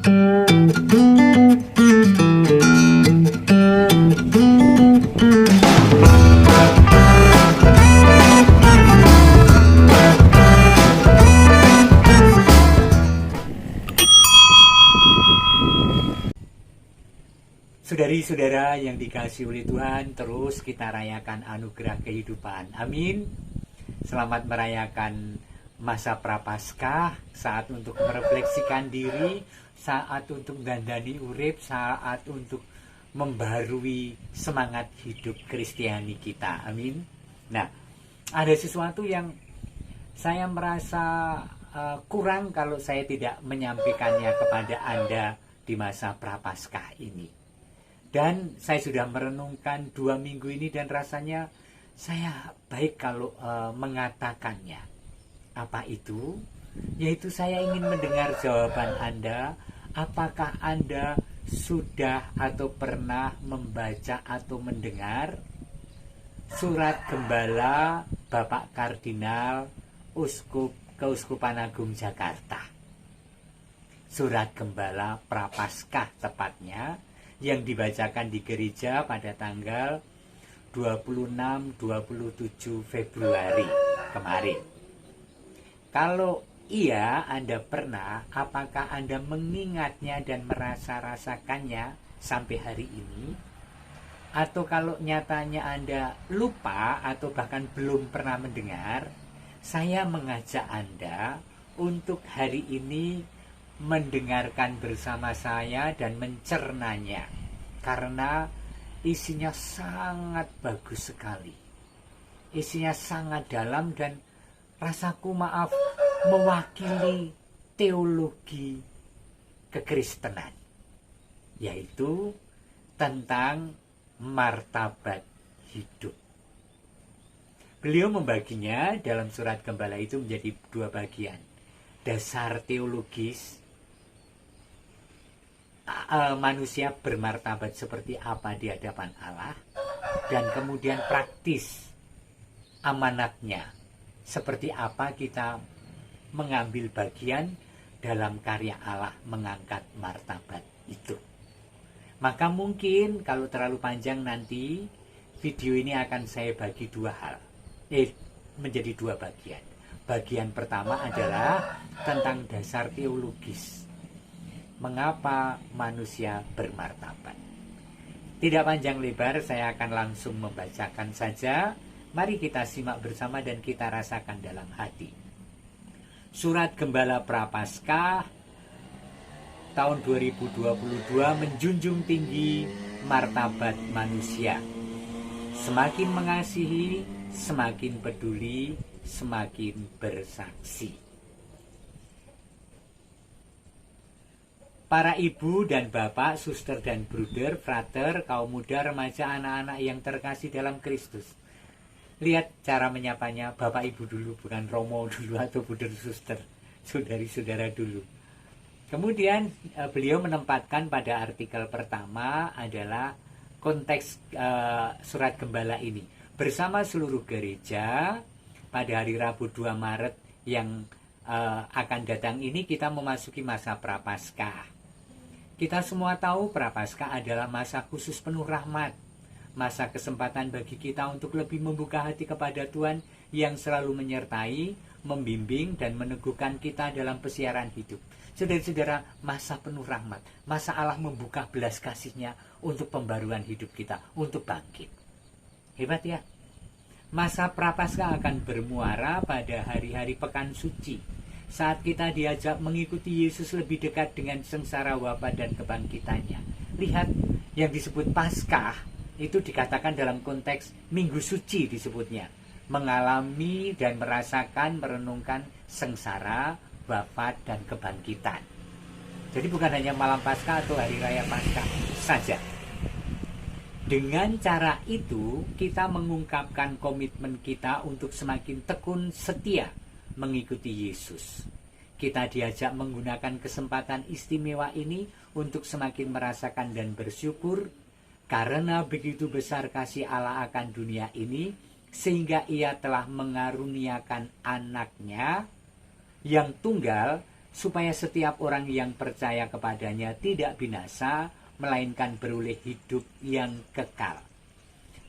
Saudari-saudara yang dikasihi oleh Tuhan, terus kita rayakan anugerah kehidupan. Amin. Selamat merayakan masa Prapaskah, saat untuk merefleksikan diri, saat untuk dandani urip, saat untuk membarui semangat hidup Kristiani kita. Amin. Nah, ada sesuatu yang saya merasa kurang kalau saya tidak menyampaikannya kepada Anda di masa Prapaskah ini. Dan saya sudah merenungkan 2 minggu ini dan rasanya saya baik kalau mengatakannya. Apa itu? Yaitu saya ingin mendengar jawaban Anda. Apakah Anda sudah atau pernah membaca atau mendengar surat Gembala Bapak Kardinal Keuskupan Agung Jakarta? Surat Gembala Prapaskah tepatnya, yang dibacakan di gereja pada tanggal 26-27 Februari kemarin. Kalau iya Anda pernah, apakah Anda mengingatnya dan merasa-rasakannya sampai hari ini? Atau kalau nyatanya Anda lupa atau bahkan belum pernah mendengar, saya mengajak Anda untuk hari ini mendengarkan bersama saya dan mencernanya, karena isinya sangat bagus sekali, isinya sangat dalam dan rasaku mewakili teologi kekristenan, yaitu tentang martabat hidup. Beliau membaginya dalam surat Gembala itu menjadi 2 bagian: dasar teologis, manusia bermartabat seperti apa di hadapan Allah, dan kemudian praktis amanatnya, seperti apa kita mengambil bagian dalam karya Allah mengangkat martabat itu. Maka mungkin kalau terlalu panjang nanti video ini akan saya bagi menjadi 2 bagian. Bagian pertama adalah tentang dasar teologis, mengapa manusia bermartabat. Tidak panjang lebar, saya akan langsung membacakan saja. Mari kita simak bersama dan kita rasakan dalam hati. Surat Gembala Prapaskah tahun 2022 menjunjung tinggi martabat manusia. Semakin mengasihi, semakin peduli, semakin bersaksi. Para ibu dan bapak, suster dan bruder, frater, kaum muda, remaja, anak-anak yang terkasih dalam Kristus. Lihat cara menyapanya, bapak ibu dulu, bukan romo dulu atau bruder suster, saudari-saudara dulu. Kemudian beliau menempatkan pada artikel pertama adalah konteks surat Gembala ini. Bersama seluruh gereja pada hari Rabu 2 Maret yang akan datang ini kita memasuki masa Prapaskah. Kita semua tahu Prapaskah adalah masa khusus penuh rahmat, masa kesempatan bagi kita untuk lebih membuka hati kepada Tuhan yang selalu menyertai, membimbing, dan meneguhkan kita dalam pesiaran hidup. Saudara-saudara, masa penuh rahmat, masa Allah membuka belas kasih-Nya untuk pembaruan hidup kita, untuk bangkit. Hebat ya? Masa Prapaskah akan bermuara pada hari-hari Pekan Suci, saat kita diajak mengikuti Yesus lebih dekat dengan sengsara wafat dan kebangkitannya. Lihat, yang disebut Paskah itu dikatakan dalam konteks Minggu Suci disebutnya. Mengalami dan merasakan, merenungkan sengsara, wafat, dan kebangkitan. Jadi bukan hanya malam Paskah atau hari raya Paskah saja. Dengan cara itu, kita mengungkapkan komitmen kita untuk semakin tekun setia mengikuti Yesus. Kita diajak menggunakan kesempatan istimewa ini untuk semakin merasakan dan bersyukur karena begitu besar kasih Allah akan dunia ini, sehingga Ia telah mengaruniakan anaknya yang tunggal supaya setiap orang yang percaya kepadanya tidak binasa, melainkan beroleh hidup yang kekal.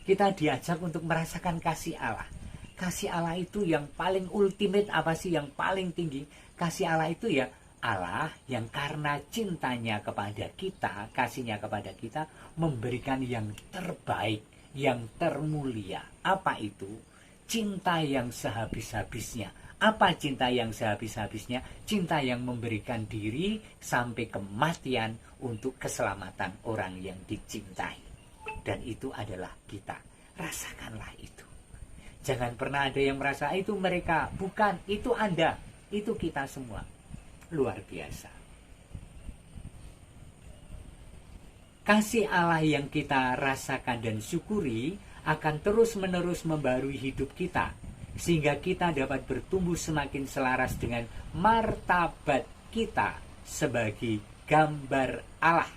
Kita diajak untuk merasakan kasih Allah. Kasih Allah itu yang paling ultimate, apa sih yang paling tinggi? Kasih Allah itu ya Allah yang karena cintanya kepada kita, kasihnya kepada kita, memberikan yang terbaik, yang termulia. Apa itu? Cinta yang sehabis-habisnya. Apa cinta yang sehabis-habisnya? Cinta yang memberikan diri sampai kematian untuk keselamatan orang yang dicintai. Dan itu adalah kita. Rasakanlah itu. Jangan pernah ada yang merasa itu mereka. Bukan, itu Anda. Itu kita semua. Luar biasa. Kasih Allah yang kita rasakan dan syukuri akan terus-menerus membarui hidup kita, sehingga kita dapat bertumbuh semakin selaras dengan martabat kita sebagai gambar Allah.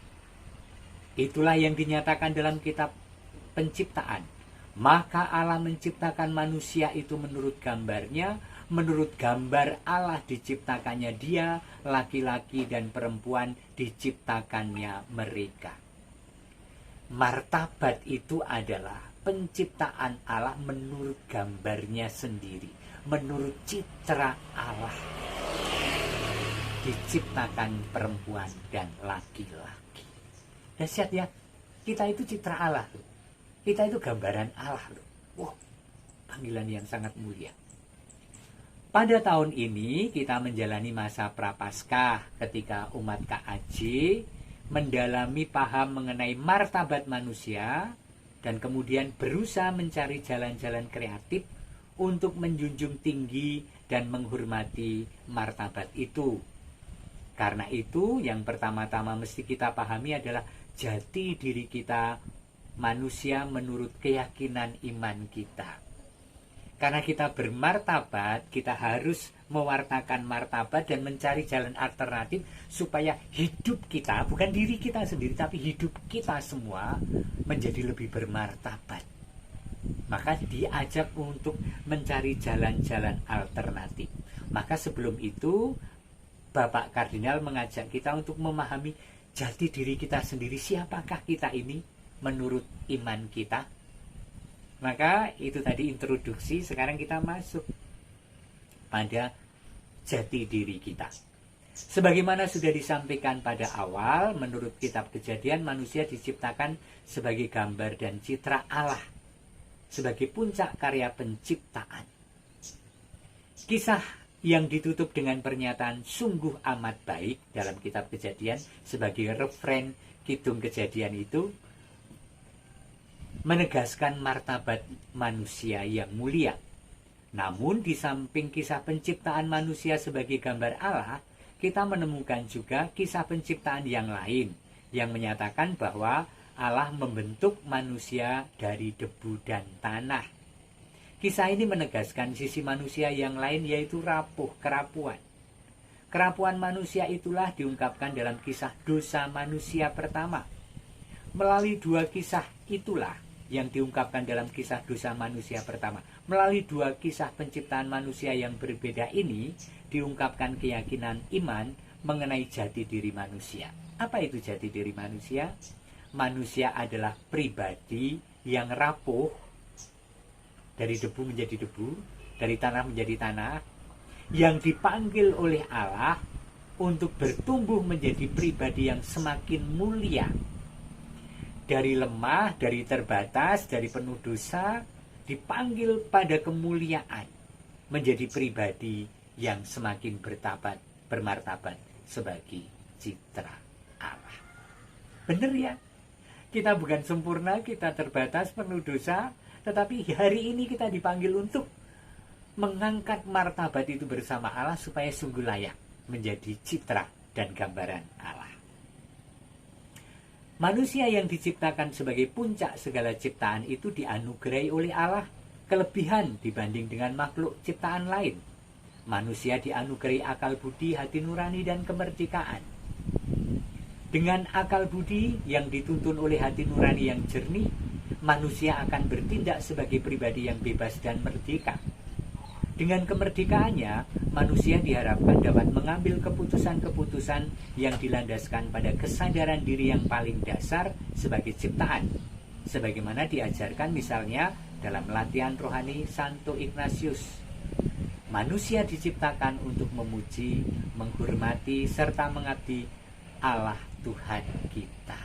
Itulah yang dinyatakan dalam kitab Penciptaan. Maka Allah menciptakan manusia itu menurut gambarnya, menurut gambar Allah diciptakannya dia, laki-laki dan perempuan diciptakannya mereka. Martabat itu adalah penciptaan Allah menurut gambarnya sendiri, menurut citra Allah. Diciptakan perempuan dan laki-laki. Dahsyat ya, kita itu citra Allah loh. Kita itu gambaran Allah loh. Wow, panggilan yang sangat mulia. Pada tahun ini kita menjalani masa Prapaskah ketika umat KAJ mendalami paham mengenai martabat manusia dan kemudian berusaha mencari jalan-jalan kreatif untuk menjunjung tinggi dan menghormati martabat itu. Karena itu yang pertama-tama mesti kita pahami adalah jati diri kita manusia menurut keyakinan iman kita. Karena kita bermartabat, kita harus mewartakan martabat dan mencari jalan alternatif supaya hidup kita, bukan diri kita sendiri, tapi hidup kita semua menjadi lebih bermartabat. Maka diajak untuk mencari jalan-jalan alternatif. Maka sebelum itu, Bapak Kardinal mengajak kita untuk memahami jati diri kita sendiri, siapakah kita ini menurut iman kita. Maka itu tadi introduksi, sekarang kita masuk pada jati diri kita. Sebagaimana sudah disampaikan pada awal, menurut kitab Kejadian manusia diciptakan sebagai gambar dan citra Allah, sebagai puncak karya penciptaan. Kisah yang ditutup dengan pernyataan sungguh amat baik dalam kitab Kejadian sebagai referen Kidung Kejadian itu menegaskan martabat manusia yang mulia. Namun di samping kisah penciptaan manusia sebagai gambar Allah, kita menemukan juga kisah penciptaan yang lain yang menyatakan bahwa Allah membentuk manusia dari debu dan tanah. Kisah ini menegaskan sisi manusia yang lain, yaitu rapuh, kerapuan. Kerapuan manusia itulah diungkapkan dalam kisah dosa manusia pertama. Melalui dua kisah itulah yang diungkapkan dalam kisah dosa manusia pertama. Melalui dua kisah penciptaan manusia yang berbeda ini, diungkapkan keyakinan iman mengenai jati diri manusia. Apa itu jati diri manusia? Manusia adalah pribadi yang rapuh, dari debu menjadi debu, dari tanah menjadi tanah, yang dipanggil oleh Allah untuk bertumbuh menjadi pribadi yang semakin mulia. Dari lemah, dari terbatas, dari penuh dosa, dipanggil pada kemuliaan, menjadi pribadi yang semakin bermartabat sebagai citra Allah. Benar ya? Kita bukan sempurna, kita terbatas, penuh dosa, tetapi hari ini kita dipanggil untuk mengangkat martabat itu bersama Allah supaya sungguh layak menjadi citra dan gambaran Allah. Manusia yang diciptakan sebagai puncak segala ciptaan itu dianugerahi oleh Allah kelebihan dibanding dengan makhluk ciptaan lain. Manusia dianugerahi akal budi, hati nurani, dan kemerdekaan. Dengan akal budi yang dituntun oleh hati nurani yang jernih, manusia akan bertindak sebagai pribadi yang bebas dan merdeka. Dengan kemerdekaannya, manusia diharapkan dapat mengambil keputusan-keputusan yang dilandaskan pada kesadaran diri yang paling dasar sebagai ciptaan, sebagaimana diajarkan misalnya dalam latihan rohani Santo Ignatius. Manusia diciptakan untuk memuji, menghormati, serta mengabdi Allah Tuhan kita.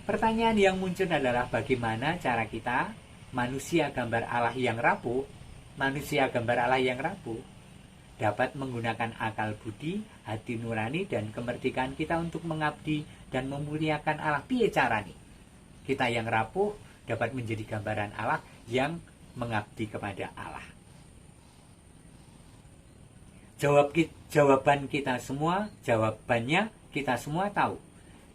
Pertanyaan yang muncul adalah bagaimana cara kita, manusia gambar Allah yang rapuh, dapat menggunakan akal budi, hati nurani, dan kemerdekaan kita untuk mengabdi dan memuliakan Allah. Piye carane? Kita yang rapuh dapat menjadi gambaran Allah yang mengabdi kepada Allah. Jawabannya kita semua tahu.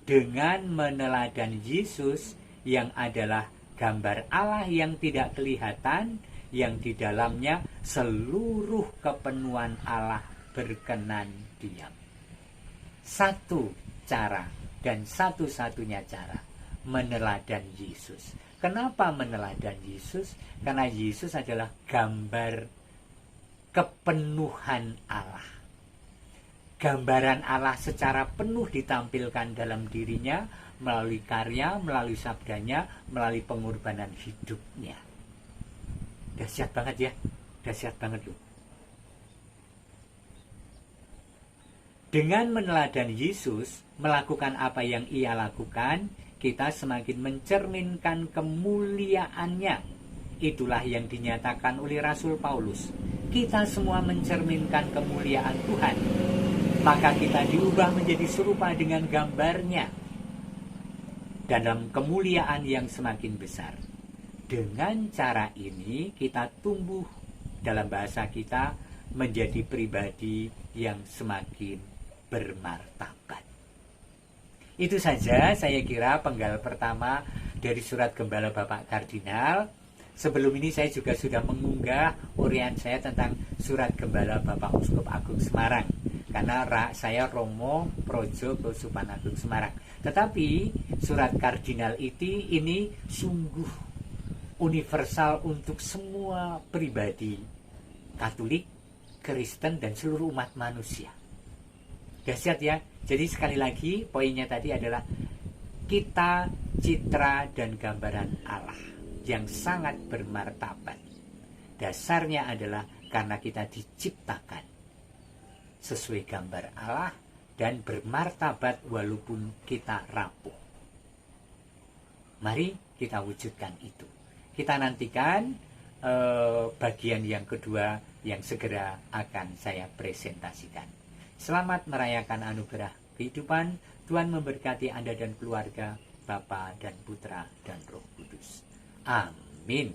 Dengan meneladani Yesus yang adalah gambar Allah yang tidak kelihatan, yang di dalamnya seluruh kepenuhan Allah berkenan diam. Satu cara dan satu-satunya cara meneladan Yesus. Kenapa meneladan Yesus? Karena Yesus adalah gambar kepenuhan Allah. Gambaran Allah secara penuh ditampilkan dalam dirinya melalui karya, melalui sabdanya, melalui pengorbanan hidupnya. Dahsyat banget ya, dahsyat banget loh. Dengan meneladani Yesus, melakukan apa yang ia lakukan, kita semakin mencerminkan kemuliaannya. Itulah yang dinyatakan oleh Rasul Paulus. Kita semua mencerminkan kemuliaan Tuhan. Maka kita diubah menjadi serupa dengan gambarnya dalam kemuliaan yang semakin besar. Dengan cara ini kita tumbuh dalam bahasa kita menjadi pribadi yang semakin bermartabat. Itu saja saya kira penggal pertama dari surat Gembala Bapak Kardinal. Sebelum ini saya juga sudah mengunggah urian saya tentang surat Gembala Bapak Uskup Agung Semarang, karena saya Romo Projo Keuskupan Agung Semarang. Tetapi surat Kardinal ini sungguh universal untuk semua pribadi Katolik, Kristen, dan seluruh umat manusia. Dahsyat ya. Jadi sekali lagi poinnya tadi adalah kita citra dan gambaran Allah yang sangat bermartabat. Dasarnya adalah karena kita diciptakan sesuai gambar Allah dan bermartabat walaupun kita rapuh. Mari kita wujudkan itu. Kita nantikan bagian yang kedua yang segera akan saya presentasikan. Selamat merayakan anugerah kehidupan. Tuhan memberkati Anda dan keluarga, Bapa dan Putra dan Roh Kudus. Amin.